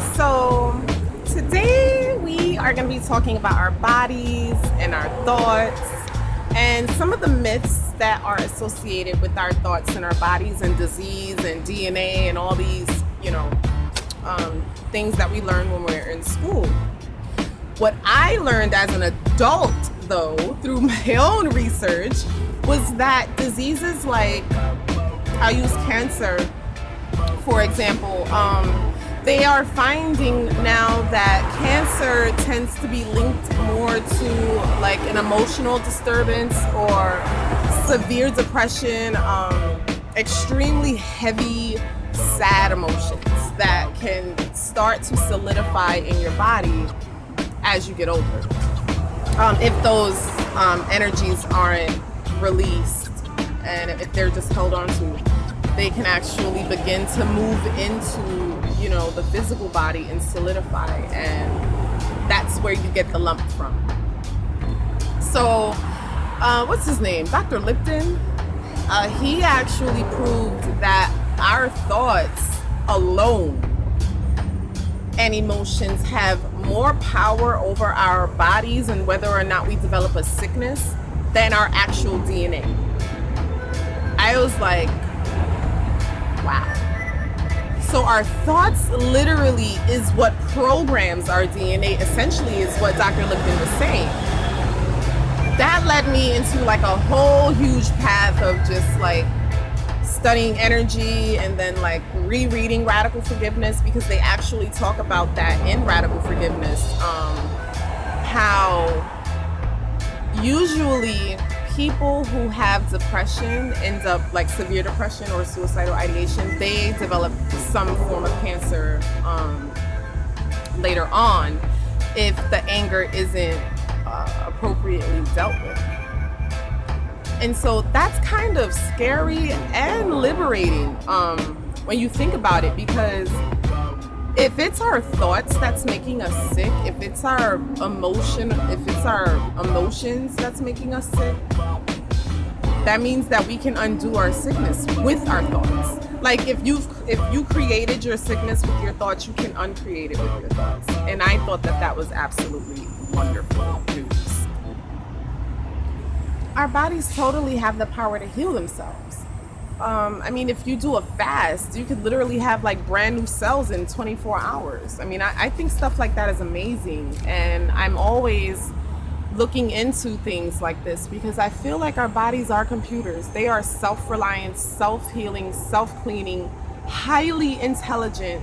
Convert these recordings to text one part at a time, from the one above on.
So today we are going to be talking about our bodies and our thoughts and some of the myths that are associated with our thoughts and our bodies and disease and DNA and all these, things that we learn when we're in school. What I learned as an adult, though, through my own research, was that diseases like, I'll use cancer, for example, they are finding now that cancer tends to be linked more to like an emotional disturbance or severe depression, extremely heavy, sad emotions that can start to solidify in your body as you get older. If those energies aren't released and if they're just held on to, they can actually begin to move into, the physical body and solidify, and that's where you get the lump from. So, what's his name? Dr. Lipton, he actually proved that our thoughts alone and emotions have more power over our bodies and whether or not we develop a sickness than our actual DNA. I was like, wow. So our thoughts literally is what programs our DNA, essentially is what Dr. Lipton was saying. That led me into like a whole huge path of just like studying energy and then like rereading Radical Forgiveness, because they actually talk about that in Radical Forgiveness, how usually people who have depression end up like severe depression or suicidal ideation, they develop some form of cancer later on if the anger isn't appropriately dealt with. And so that's kind of scary and liberating when you think about it, because if it's our thoughts that's making us sick, if it's our emotions that's making us sick, that means that we can undo our sickness with our thoughts. Like if you created your sickness with your thoughts, you can uncreate it with your thoughts. And I thought that was absolutely wonderful news. Our bodies totally have the power to heal themselves. If you do a fast, you could literally have like brand new cells in 24 hours. I think stuff like that is amazing. And I'm always looking into things like this because I feel like our bodies are computers. They are self-reliant, self-healing, self-cleaning, highly intelligent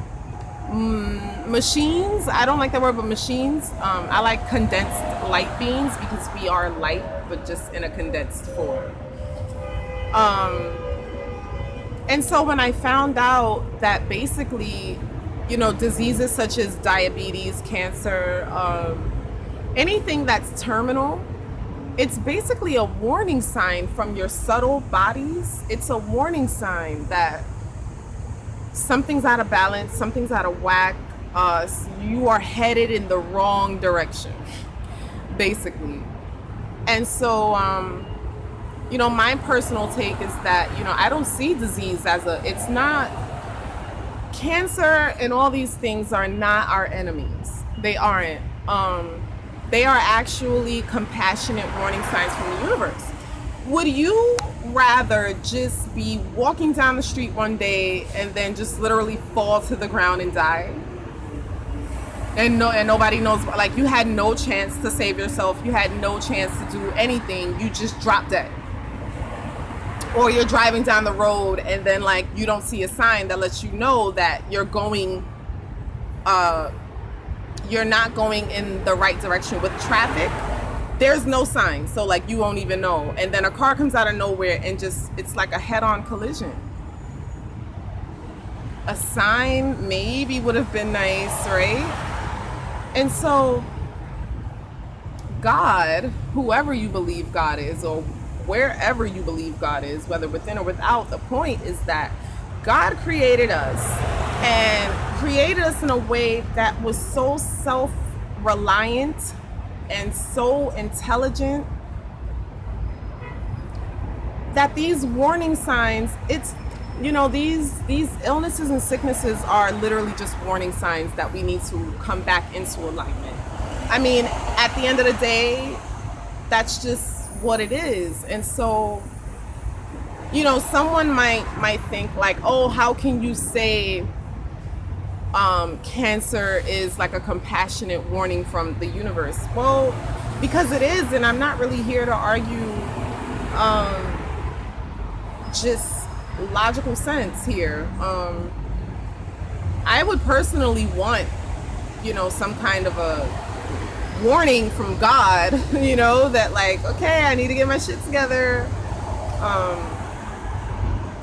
machines. I don't like that word, but machines. I like condensed light beings because we are light, but just in a condensed form. And so when I found out that basically, diseases such as diabetes, cancer, anything that's terminal, it's basically a warning sign from your subtle bodies. It's a warning sign that something's out of balance, something's out of whack, you are headed in the wrong direction, basically. And so, my personal take is that, I don't see disease as it's not, cancer and all these things are not our enemies. They aren't. They are actually compassionate warning signs from the universe. Would you rather just be walking down the street one day and then just literally fall to the ground and die? And nobody knows, like you had no chance to save yourself. You had no chance to do anything. You just dropped dead. Or you're driving down the road and then like you don't see a sign that lets you know that you're not going in the right direction with traffic. There's no sign, so like you won't even know. And then a car comes out of nowhere and it's like a head-on collision. A sign maybe would have been nice, right? And so God, whoever you believe God is, or wherever you believe God is, whether within or without, the point is that God created us and created us in a way that was so self-reliant and so intelligent that these warning signs, you know, these illnesses and sicknesses are literally just warning signs that we need to come back into alignment. I mean, at the end of the day, that's just what it is. And so, you know, someone might think like, oh, how can you say cancer is like a compassionate warning from the universe? Well, because it is, and I'm not really here to argue just logical sense here. I would personally want, you know, some kind of a warning from God, you know, that like, okay, I need to get my shit together.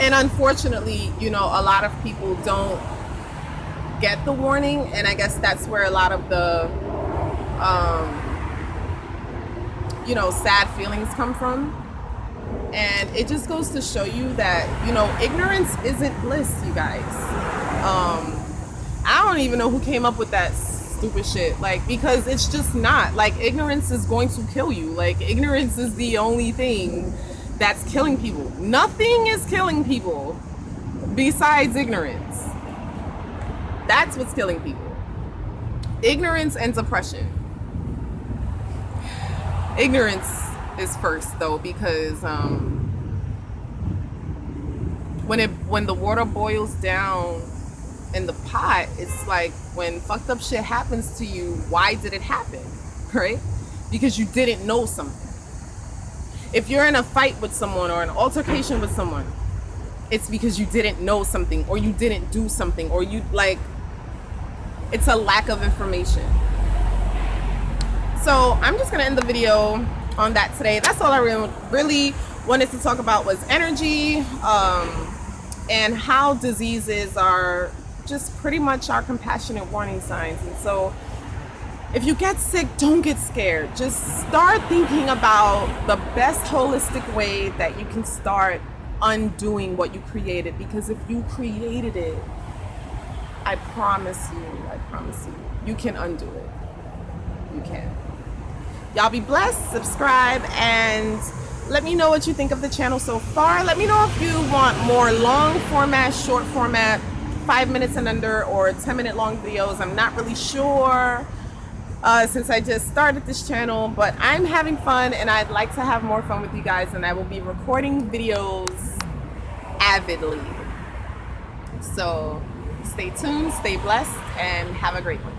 And unfortunately, you know, a lot of people don't get the warning, and I guess that's where a lot of the you know, sad feelings come from. And it just goes to show you that, you know, ignorance isn't bliss, you guys. I don't even know who came up with that stupid shit, like, because it's just not. Like, ignorance is going to kill you. Like, ignorance is the only thing that's killing people. Nothing is killing people besides ignorance. That's what's killing people. Ignorance and depression. Ignorance is first, though, because when the water boils down in the pot, it's like, when fucked up shit happens to you, why did it happen, right? Because you didn't know something. If you're in a fight with someone or an altercation with someone, it's because you didn't know something, or you didn't do something, or you, like, it's a lack of information. So I'm just gonna end the video on that today. That's all I really wanted to talk about, was energy, and how diseases are just pretty much our compassionate warning signs. And so if you get sick, don't get scared. Just start thinking about the best holistic way that you can start undoing what you created. Because if you created it, I promise you, you can undo it. You can. Y'all be blessed, subscribe, and let me know what you think of the channel so far. Let me know if you want more long format, short format, 5 minutes and under, or 10-minute long videos. I'm not really sure since I just started this channel, but I'm having fun and I'd like to have more fun with you guys, and I will be recording videos avidly. So stay tuned, stay blessed, and have a great one.